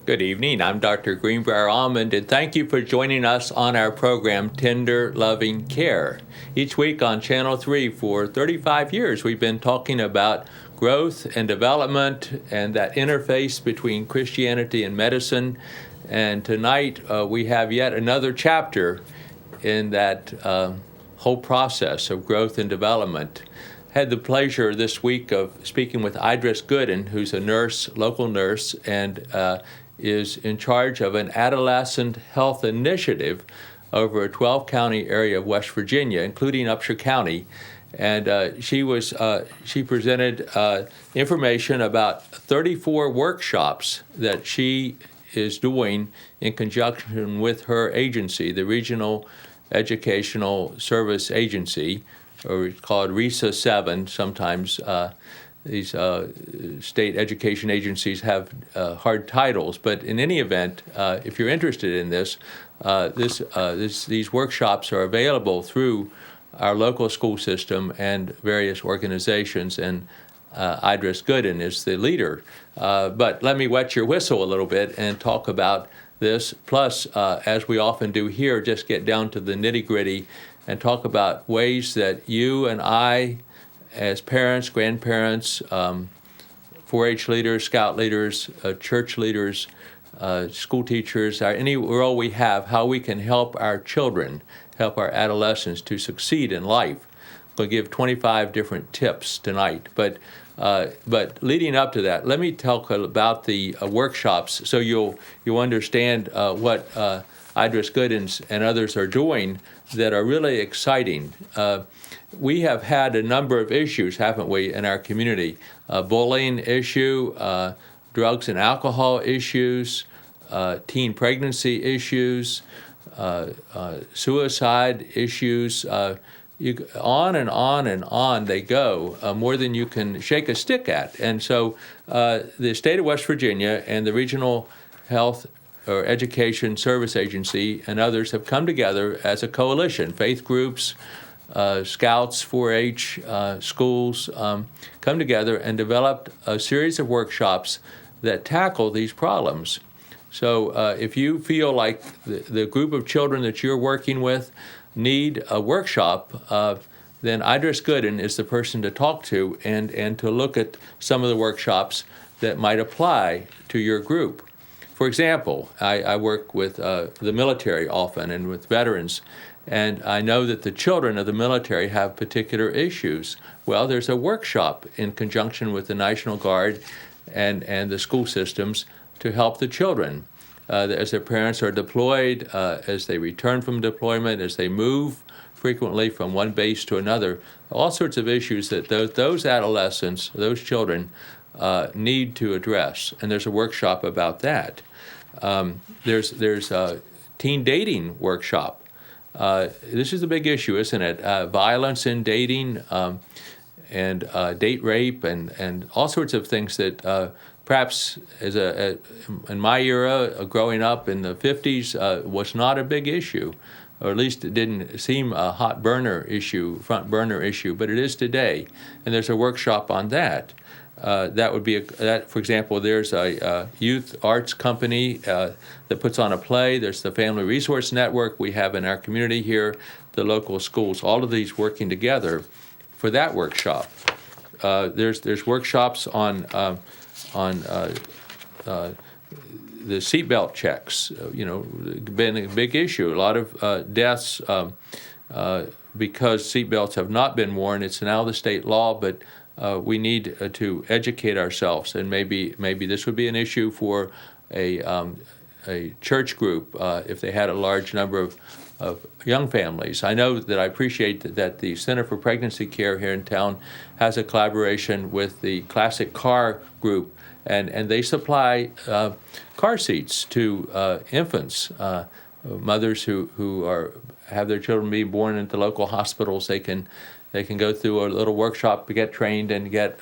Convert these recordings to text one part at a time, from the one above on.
Good evening. I'm Dr. Greenbrier Almond, and thank you for joining us on our program, Tender Loving Care. Each week on Channel 3 for 35 years, we've been talking about growth and development and that interface between Christianity and medicine. And tonight we have yet another chapter in that whole process of growth and development. Had the pleasure this week of speaking with Idris Gooden, who's a nurse, local nurse, and is in charge of an adolescent health initiative over a 12-county area of West Virginia, including Upshur County. And she presented information about 34 workshops that she is doing in conjunction with her agency, the Regional Educational Service Agency, or called RESA 7 sometimes. These state education agencies have hard titles, but in any event, if you're interested in this, these workshops are available through our local school system and various organizations, and Idris Gooden is the leader. But let me wet your whistle a little bit and talk about this, plus, as we often do here, just get down to the nitty-gritty and talk about ways that you and I, as parents, grandparents, 4-H leaders, scout leaders, church leaders, school teachers, any role we have, how we can help our children, help our adolescents to succeed in life. We'll give 25 different tips tonight. But leading up to that, let me talk about the workshops so you'll understand what Idris Gooden and others are doing that are really exciting. We have had a number of issues, haven't we, in our community? Bullying issue, drugs and alcohol issues, teen pregnancy issues, suicide issues. On and on and on they go, more than you can shake a stick at. And so the state of West Virginia and the Regional Health or Education Service Agency and others have come together as a coalition, faith groups, scouts, 4-H, schools, come together and developed a series of workshops that tackle these problems. So if you feel like the group of children that you're working with need a workshop, then Idris Gooden is the person to talk to and to look at some of the workshops that might apply to your group. For example, I work with the military often and with veterans, and I know that the children of the military have particular issues. Well, there's a workshop in conjunction with the National Guard and the school systems to help the children as their parents are deployed, as they return from deployment, as they move frequently from one base to another, all sorts of issues that those adolescents, those children, need to address. And there's a workshop about that. There's a teen dating workshop. This is a big issue, isn't it? Violence in dating and date rape and all sorts of things that perhaps in my era, growing up in the 50s, was not a big issue, or at least it didn't seem a hot burner issue, front burner issue, but it is today. And there's a workshop on that. That would be, for example, there's a youth arts company that puts on a play. There's the Family Resource Network we have in our community here, the local schools, all of these working together for that workshop. There's workshops on the seatbelt checks. Been a big issue. A lot of deaths because seatbelts have not been worn. It's now the state law, but we need to educate ourselves, and maybe this would be an issue for a church group if they had a large number of young families. I know that I appreciate that the Center for Pregnancy Care here in town has a collaboration with the Classic Car group, and they supply car seats to infants, mothers who have their children being born into local hospitals. They can go through a little workshop to get trained and get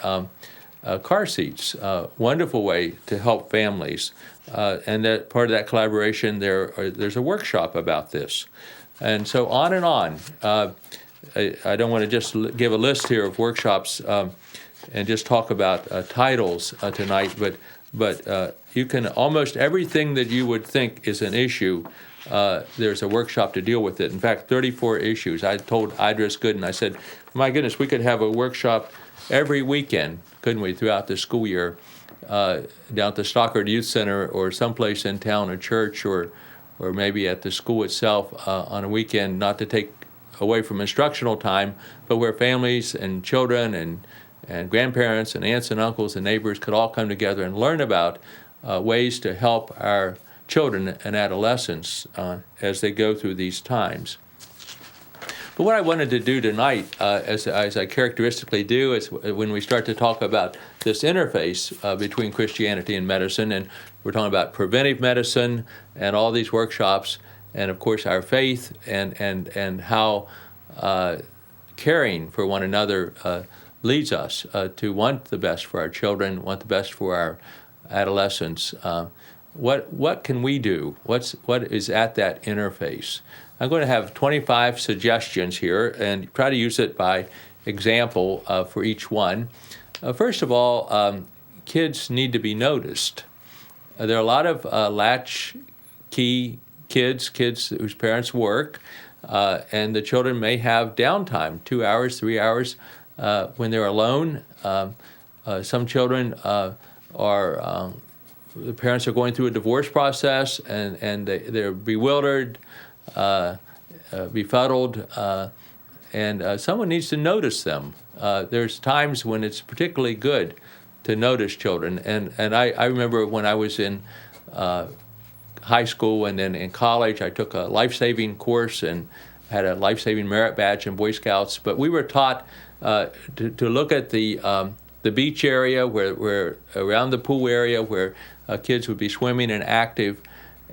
car seats. Wonderful way to help families. And that part of that collaboration, there's a workshop about this. And so on and on. I don't want to just give a list here of workshops and just talk about titles tonight, but you can almost everything that you would think is an issue. There's a workshop to deal with it. In fact, 34 issues. I told Idris Gooden, I said, my goodness, we could have a workshop every weekend, couldn't we, throughout the school year, down at the Stockard Youth Center or someplace in town, a church, or maybe at the school itself on a weekend, not to take away from instructional time, but where families and children and grandparents and aunts and uncles and neighbors could all come together and learn about ways to help our children and adolescents as they go through these times. But what I wanted to do tonight, as I characteristically do, is when we start to talk about this interface between Christianity and medicine, and we're talking about preventive medicine and all these workshops, and of course our faith and how caring for one another leads us to want the best for our children, want the best for our adolescents. What can we do? What is at that interface? I'm going to have 25 suggestions here and try to use it by example for each one. First of all, kids need to be noticed. There are a lot of latchkey kids whose parents work, and the children may have downtime, 2 hours, 3 hours, when they're alone. Some children the parents are going through a divorce process, and they're bewildered, befuddled, and someone needs to notice them. There's times when it's particularly good to notice children, and I remember when I was in high school and then in college, I took a life-saving course and had a life-saving merit badge in Boy Scouts, but we were taught to look at the beach area, where around the pool area where kids would be swimming and active,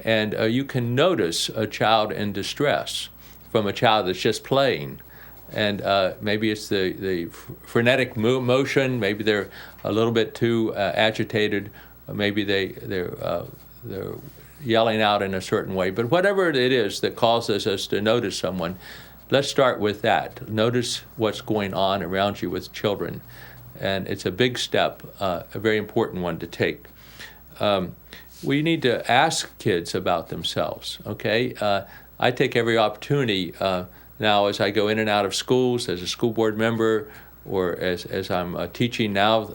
and you can notice a child in distress from a child that's just playing. And maybe it's the frenetic motion, maybe they're a little bit too agitated, maybe they're yelling out in a certain way. But whatever it is that causes us to notice someone, let's start with that. Notice what's going on around you with children. And it's a big step, a very important one to take. We need to ask kids about themselves, okay? I take every opportunity now as I go in and out of schools as a school board member, or as I'm teaching now,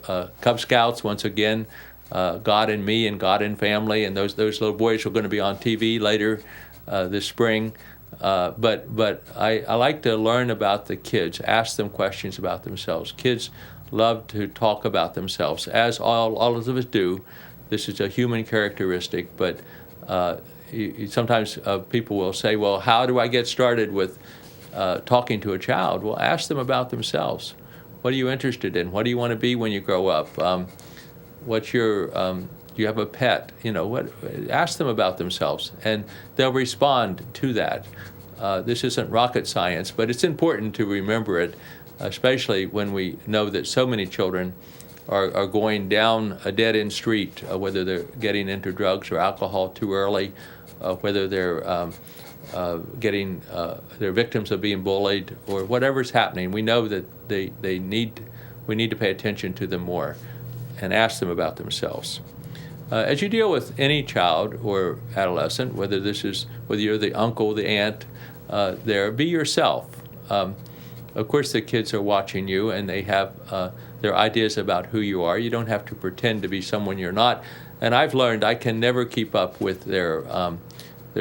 Cub Scouts, once again, God in Me and God in Family, and those little boys are going to be on TV later this spring. But I like to learn about the kids, ask them questions about themselves. Kids love to talk about themselves, as all of us do. This is a human characteristic, but sometimes people will say, well, how do I get started with talking to a child? Well, ask them about themselves. What are you interested in? What do you want to be when you grow up? What's your, do you have a pet? Ask them about themselves, and they'll respond to that. This isn't rocket science, but it's important to remember it, especially when we know that so many children are going down a dead-end street, whether they're getting into drugs or alcohol too early, whether they're they're victims of being bullied, or whatever's happening. We know that we need to pay attention to them more and ask them about themselves. As you deal with any child or adolescent, whether you're the uncle, the aunt, be yourself. Of course, the kids are watching you, and they have their ideas about who you are. You don't have to pretend to be someone you're not. And I've learned I can never keep up with their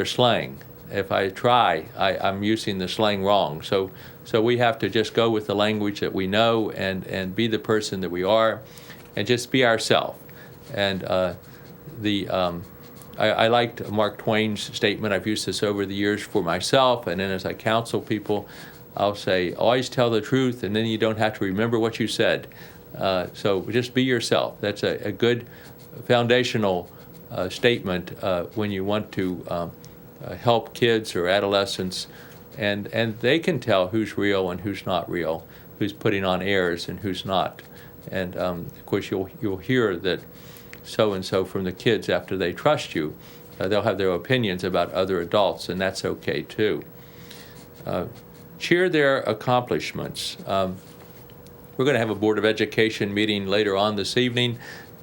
slang. If I try, I'm using the slang wrong. So we have to just go with the language that we know and be the person that we are, and just be ourselves. And I liked Mark Twain's statement. I've used this over the years for myself, and then as I counsel people, I'll say, always tell the truth, and then you don't have to remember what you said. So just be yourself. That's a good foundational statement when you want to help kids or adolescents, and they can tell who's real and who's not real, who's putting on airs and who's not. And of course, you'll hear that so-and-so from the kids after they trust you. They'll have their opinions about other adults, and that's okay too. Cheer their accomplishments. We're going to have a Board of Education meeting later on this evening,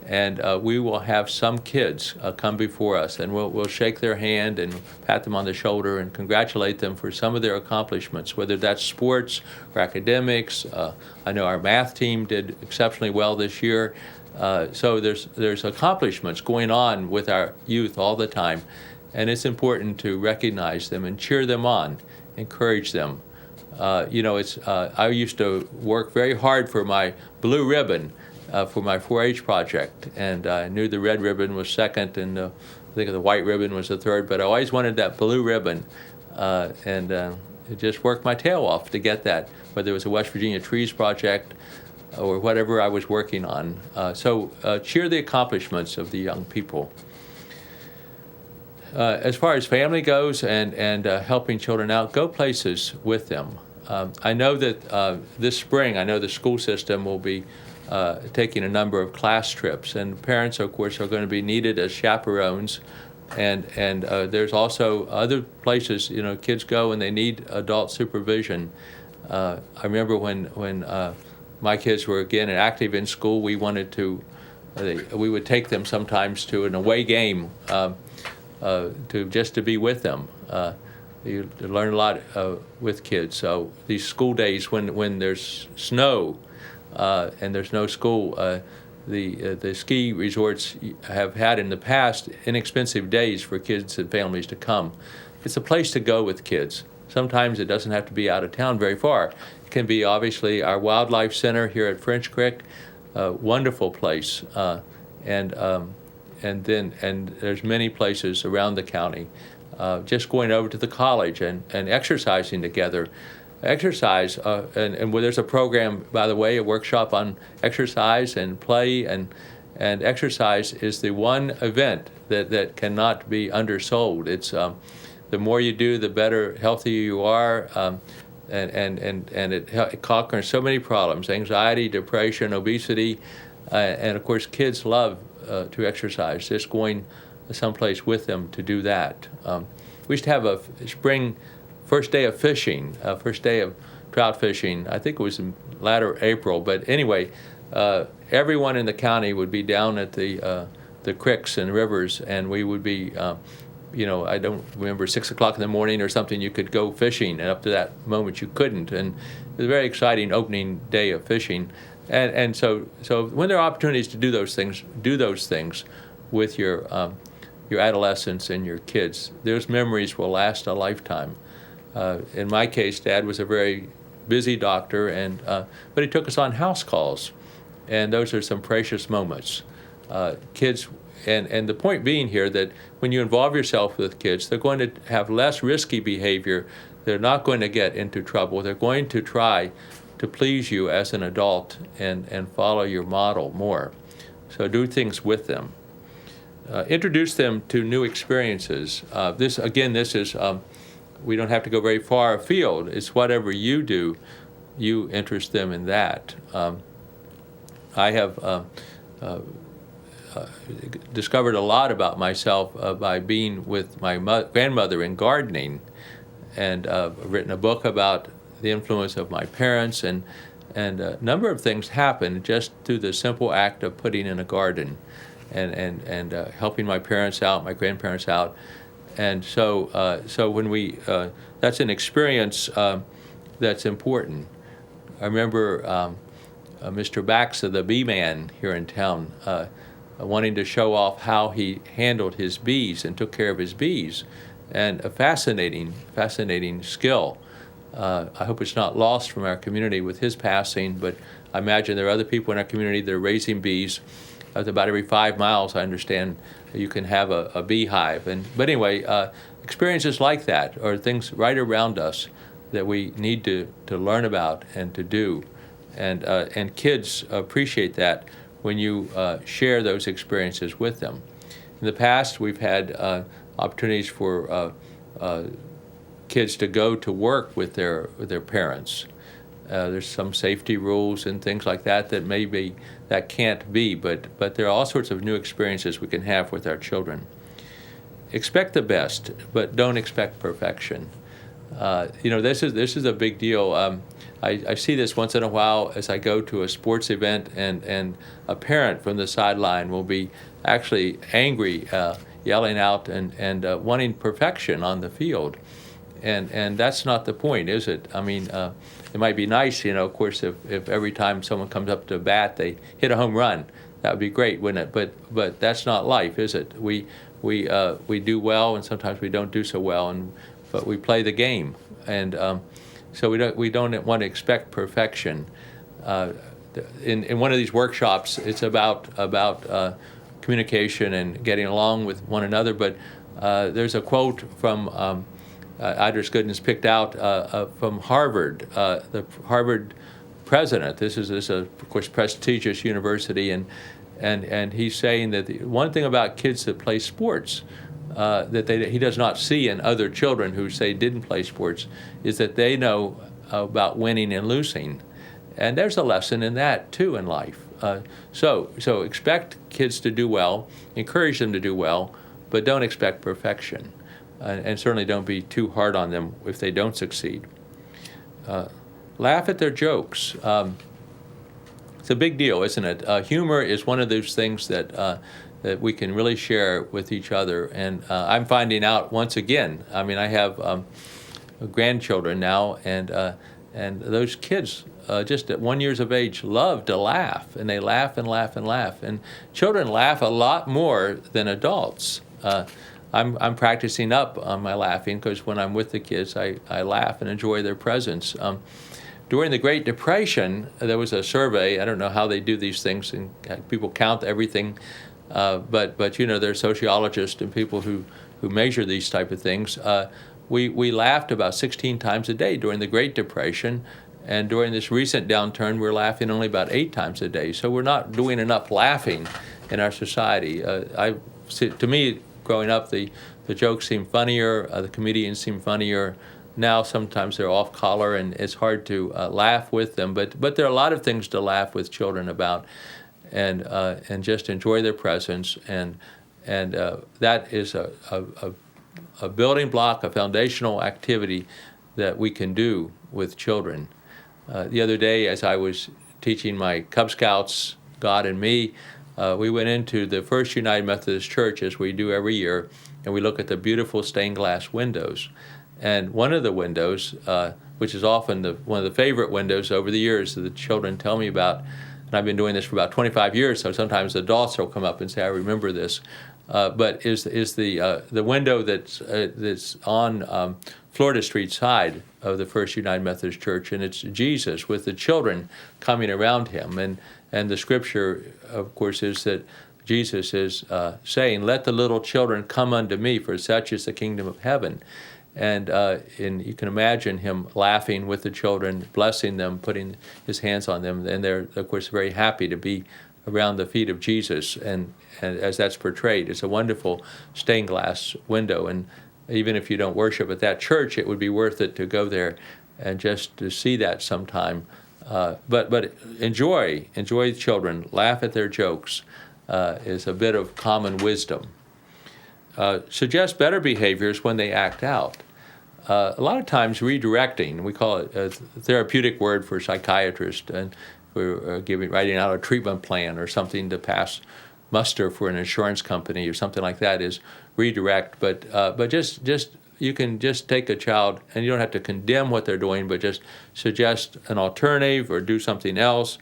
And we will have some kids come before us, and we'll shake their hand and pat them on the shoulder and congratulate them for some of their accomplishments, whether that's sports or academics. I know our math team did exceptionally well this year. So there's accomplishments going on with our youth all the time, and it's important to recognize them and cheer them on, encourage them. I used to work very hard for my blue ribbon for my 4-H project, and I knew the red ribbon was second, and I think the white ribbon was the third, but I always wanted that blue ribbon, and it just worked my tail off to get that, whether it was a West Virginia Trees project or whatever I was working on. So cheer the accomplishments of the young people. As far as family goes and helping children out, go places with them. I know that this spring, I know the school system will be taking a number of class trips, and parents, of course, are going to be needed as chaperones. And there's also other places, kids go and they need adult supervision. I remember when my kids were again active in school, we would take them sometimes to an away game to be with them. You learn a lot with kids. So these school days when there's snow and there's no school, the ski resorts have had in the past inexpensive days for kids and families to come. It's a place to go with kids. Sometimes it doesn't have to be out of town very far. It can be obviously our wildlife center here at French Creek, a wonderful place, and there's many places around the county. Just going over to the college and exercising together. Exercise, and where there's a program, by the way, a workshop on exercise and play, and exercise is the one event that cannot be undersold. It's the more you do, the better, healthier you are, and it conquers so many problems: anxiety, depression, obesity, and of course, kids love to exercise. Just going someplace with them to do that. We used to have a spring. First day of fishing, first day of trout fishing, I think it was in latter April, but anyway, everyone in the county would be down at the creeks and rivers, and we would be, I don't remember, 6 o'clock in the morning or something, you could go fishing, and up to that moment you couldn't, and it was a very exciting opening day of fishing, and so when there are opportunities to do those things with your adolescents and your kids, those memories will last a lifetime. In my case, Dad was a very busy doctor, but he took us on house calls, and those are some precious moments. Kids, and the point being here that when you involve yourself with kids, they're going to have less risky behavior. They're not going to get into trouble. They're going to try to please you as an adult and follow your model more. So do things with them. Introduce them to new experiences. This is. We don't have to go very far afield. It's whatever you do, you interest them in that. I have discovered a lot about myself by being with my grandmother in gardening, and written a book about the influence of my parents, and a number of things happened just through the simple act of putting in a garden and helping my parents out, my grandparents out. And so when that's an experience that's important. I remember Mr. Baxa, the bee man here in town, wanting to show off how he handled his bees and took care of his bees, and a fascinating skill. I hope it's not lost from our community with his passing, but I imagine there are other people in our community that are raising bees. About every 5 miles, I understand, you can have a beehive. But anyway, experiences like that are things right around us that we need to learn about and to do. And kids appreciate that when you share those experiences with them. In the past, we've had opportunities for kids to go to work with their parents. There's some safety rules and things like that that can't be, but there are all sorts of new experiences we can have with our children. Expect the best, but don't expect perfection. This is a big deal. I see this once in a while as I go to a sports event, and a parent from the sideline will be actually angry, yelling out and wanting perfection on the field. And that's not the point, is it? I mean, it might be nice, of course, if every time someone comes up to bat, they hit a home run. That would be great, wouldn't it? But that's not life, is it? We do well, and sometimes we don't do so well, but we play the game, and so we don't want to expect perfection. In one of these workshops, it's about communication and getting along with one another. But there's a quote from Idris Goodness picked out from Harvard, the Harvard president. This is of course, prestigious university, and he's saying that the one thing about kids that play sports that he does not see in other children who say didn't play sports is that they know about winning and losing, and there's a lesson in that too in life. So expect kids to do well, encourage them to do well, but don't expect perfection, and certainly don't be too hard on them if they don't succeed. Laugh at their jokes. It's a big deal, isn't it? Humor is one of those things that we can really share with each other. And I'm finding out once again, I mean, I have grandchildren now, and those kids just at 1 year of age love to laugh, and they laugh and laugh and laugh. And children laugh a lot more than adults. I'm practicing up on my laughing, because when I'm with the kids, I laugh and enjoy their presence. During the Great Depression, there was a survey. I don't know how they do these things, and people count everything, but they're sociologists and people who measure these type of things. We laughed about 16 times a day during the Great Depression, and during this recent downturn, we're laughing only about 8 times a day. So we're not doing enough laughing in our society. To me, growing up, the jokes seem funnier, the comedians seem funnier. Now sometimes they're off color, and it's hard to laugh with them. But there are a lot of things to laugh with children about, and just enjoy their presence. And that is a building block, a foundational activity that we can do with children. The other day, as I was teaching my Cub Scouts, God and Me, we went into the First United Methodist Church, as we do every year, and we look at the beautiful stained glass windows. And one of the windows, which is often one of the favorite windows over the years that the children tell me about, and I've been doing this for about 25 years, so sometimes adults will come up and say, I remember this, but is the window that's on Florida Street side of the First United Methodist Church, and it's Jesus with the children coming around him. And the scripture, of course, is that Jesus is saying, let the little children come unto me, for such is the kingdom of heaven. And you can imagine him laughing with the children, blessing them, putting his hands on them, and they're, of course, very happy to be around the feet of Jesus, and as that's portrayed. It's a wonderful stained glass window, and even if you don't worship at that church, it would be worth it to go there and just to see that sometime. But enjoy children, laugh at their jokes, is a bit of common wisdom. Suggest better behaviors when they act out. A lot of times redirecting, we call it a therapeutic word for psychiatrist, and we're writing out a treatment plan or something to pass muster for an insurance company or something like that, is redirect. But just you can just take a child, and you don't have to condemn what they're doing, but just suggest an alternative or do something else,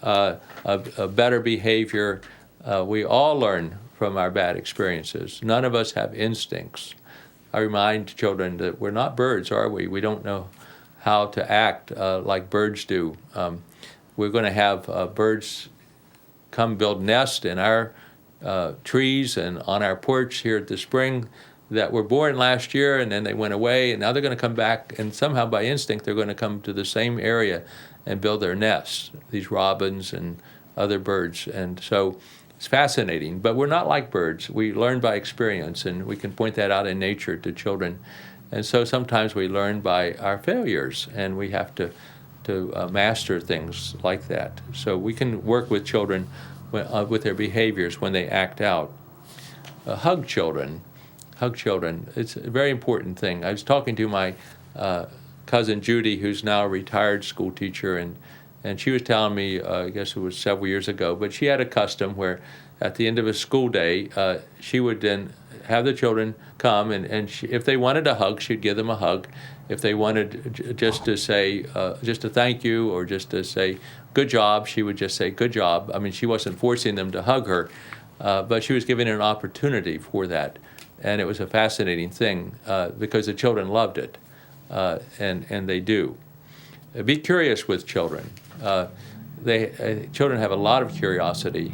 a better behavior. We all learn from our bad experiences. None of us have instincts. I remind children that we're not birds, are we? We don't know how to act like birds do. We're going to have birds come build nests in our trees and on our porch here at the spring that were born last year, and then they went away, and now they're going to come back, and somehow by instinct they're going to come to the same area and build their nests, these robins and other birds. And so it's fascinating, but we're not like birds. We learn by experience, and we can point that out in nature to children. And so sometimes we learn by our failures, and we have to master things like that. So we can work with children with their behaviors when they act out. Hug children. It's a very important thing. I was talking to my cousin Judy, who's now a retired school teacher, and she was telling me, I guess it was several years ago, but she had a custom where at the end of a school day, she would then have the children come, and if they wanted a hug, she'd give them a hug. If they wanted just to say, just to thank you, or just to say, good job, she would just say, good job. I mean, she wasn't forcing them to hug her, but she was giving an opportunity for that. And it was a fascinating thing because the children loved it, and they do. Be curious with children. Children have a lot of curiosity,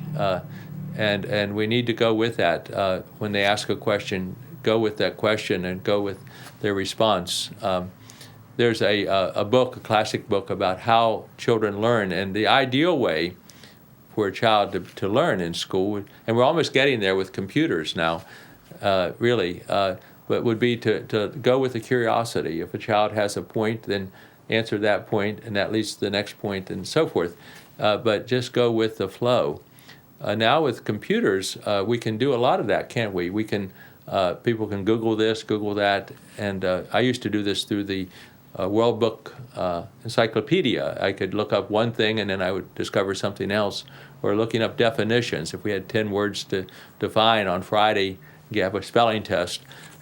and we need to go with that. When they ask a question, go with that question and go with their response. There's a book, a classic book, about how children learn, and the ideal way for a child to learn in school, and we're almost getting there with computers now, really, but would be to go with the curiosity. If a child has a point, then answer that point, and that leads to the next point, and so forth. But just go with the flow. Now with computers, we can do a lot of that, can't we? We can, people can Google this, Google that, and I used to do this through the World Book Encyclopedia. I could look up one thing and then I would discover something else, or looking up definitions. If we had 10 words to define on Friday, you have a spelling test.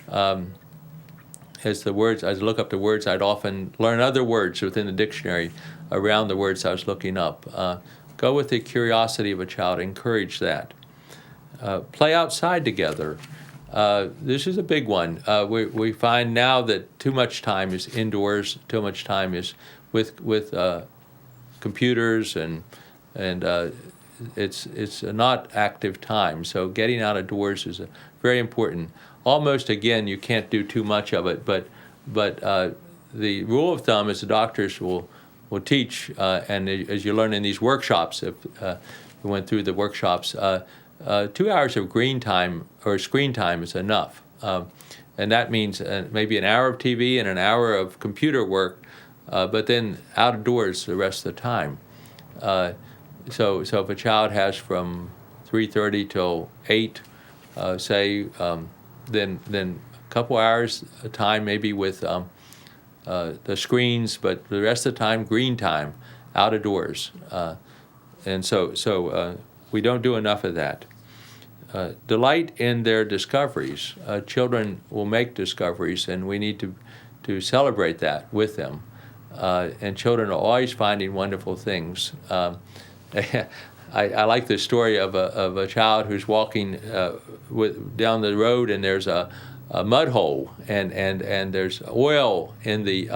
As I look up the words, I'd often learn other words within the dictionary around the words I was looking up. Go with the curiosity of a child, encourage that. Play outside together. This is a big one. We find now that too much time is indoors, too much time is with computers, and it's not active time. So getting out of doors is very important. Almost, again, you can't do too much of it, but the rule of thumb is the doctors will teach, and as you learn in these workshops, if we went through the workshops, 2 hours of green time or screen time is enough. And that means maybe an hour of TV and an hour of computer work, but then outdoors the rest of the time. So if a child has from 3:30 till 8, say, then a couple hours of time maybe with the screens, but the rest of the time, green time, out of doors. And so we don't do enough of that. Delight in their discoveries. Children will make discoveries, and we need to celebrate that with them. And children are always finding wonderful things. I like the story of a child who's walking down the road, and there's a mud hole, and there's oil in the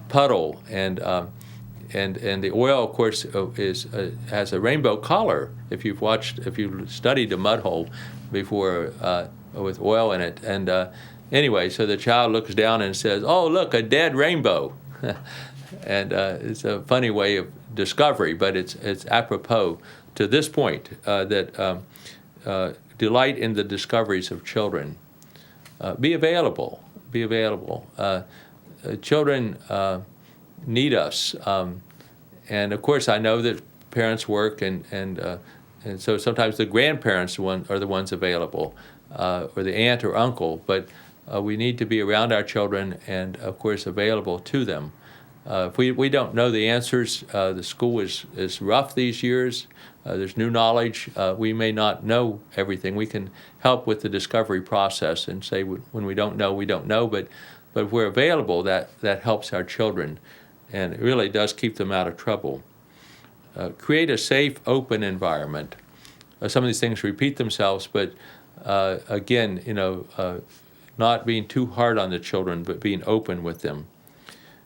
puddle, and the oil, of course, has a rainbow color. If you've studied a mud hole before with oil in it, and anyway, so the child looks down and says, "Oh, look, a dead rainbow," and it's a funny way of discovery, but it's apropos to this point that delight in the discoveries of children. Be available. Be available. Children need us, and of course I know that parents work, and so sometimes the grandparents are the ones available, or the aunt or uncle, but we need to be around our children and of course available to them. If we don't know the answers, the school is rough these years, there's new knowledge, we may not know everything. We can help with the discovery process and say when we don't know, but if we're available, that helps our children, and it really does keep them out of trouble. Create a safe, open environment. Some of these things repeat themselves, but again, not being too hard on the children, but being open with them.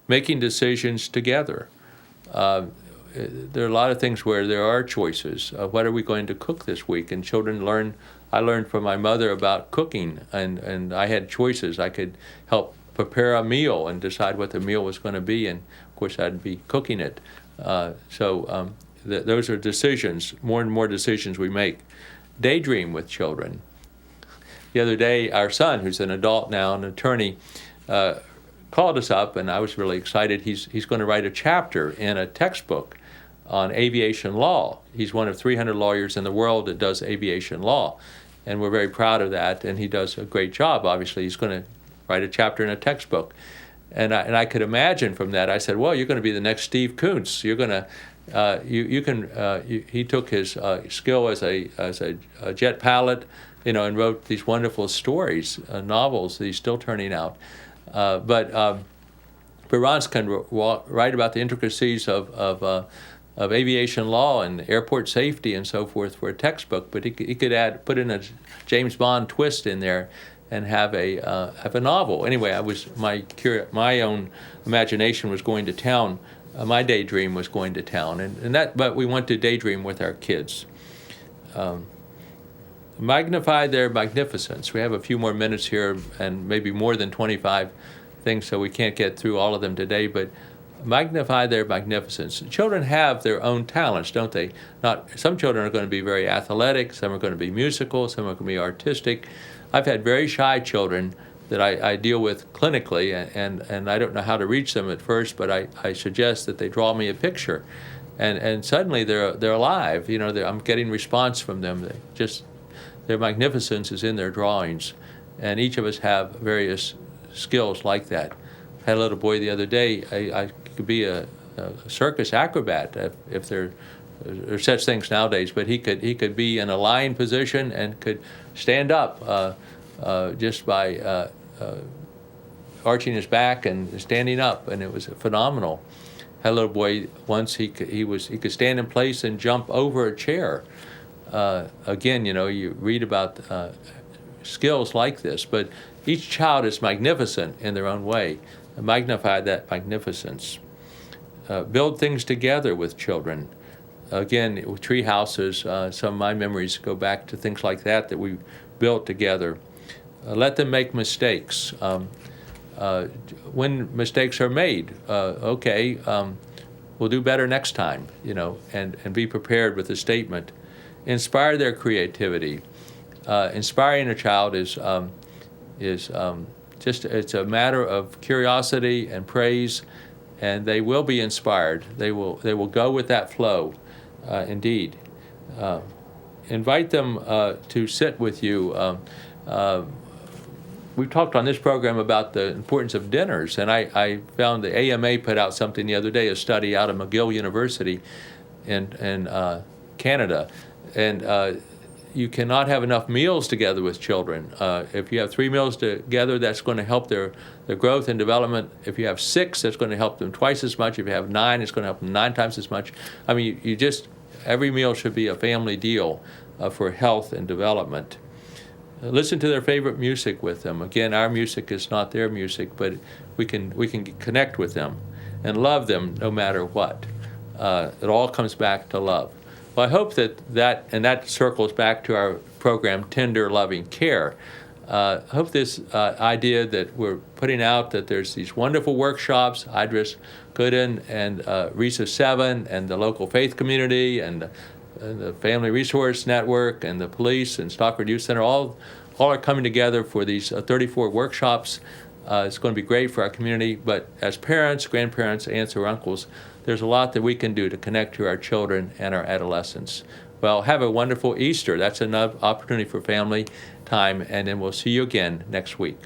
Making decisions together. There are a lot of things where there are choices. What are we going to cook this week? And children learn. I learned from my mother about cooking, and I had choices. I could help prepare a meal and decide what the meal was going to be, and of course I'd be cooking it. Those are decisions, more and more decisions we make. Daydream with children. The other day, our son, who's an adult now, an attorney, called us up, and I was really excited. He's going to write a chapter in a textbook on aviation law. He's one of 300 lawyers in the world that does aviation law, and we're very proud of that, and he does a great job. Obviously, he's going to write a chapter in a textbook. And I could imagine from that, I said, well, you're going to be the next Steve Kuntz. You're going to, he took his skill as a jet pilot, and wrote these wonderful stories, novels that he's still turning out. But Ron's can write about the intricacies of aviation law and airport safety and so forth for a textbook, but he could put in a James Bond twist in there and have a novel. Anyway, my own imagination was going to town. My daydream was going to town, but we want to daydream with our kids. Magnify their magnificence. We have a few more minutes here, and maybe more than 25 things, so we can't get through all of them today, but magnify their magnificence. Children have their own talents, don't they? Some children are going to be very athletic, some are going to be musical, some are going to be artistic. I've had very shy children that I deal with clinically, and I don't know how to reach them at first, but I suggest that they draw me a picture, and suddenly they're alive. I'm getting response from them. Their magnificence is in their drawings, and each of us have various skills like that. I had a little boy the other day. I could be a circus acrobat if there are such things nowadays, but he could be in a lying position and could stand up just by arching his back and standing up, and it was phenomenal. I had a little boy once. He could stand in place and jump over a chair. Again, you read about skills like this, but each child is magnificent in their own way. Magnify that magnificence. Build things together with children. Again, tree houses, some of my memories go back to things like that we built together. Let them make mistakes. When mistakes are made, we'll do better next time, and be prepared with a statement. Inspire their creativity. Inspiring a child is it's a matter of curiosity and praise, and they will be inspired. They will go with that flow, indeed. Invite them to sit with you. We've talked on this program about the importance of dinners, and I found the AMA put out something the other day, a study out of McGill University in Canada, and you cannot have enough meals together with children. If you have 3 meals together, that's going to help their growth and development. If you have 6, that's going to help them twice as much. If you have 9, it's going to help them 9 times as much. I mean, every meal should be a family deal for health and development. Listen to their favorite music with them. Again, our music is not their music, but we can connect with them and love them no matter what. It all comes back to love. Well, I hope that circles back to our program, Tender, Loving Care. I hope this idea that we're putting out, that there's these wonderful workshops, Idris Gooden and RISA 7 and the local faith community and the Family Resource Network and the police and Stockford Youth Center, all are coming together for these 34 workshops. It's going to be great for our community, but as parents, grandparents, aunts, or uncles, there's a lot that we can do to connect to our children and our adolescents. Well, have a wonderful Easter. That's another opportunity for family time, and then we'll see you again next week.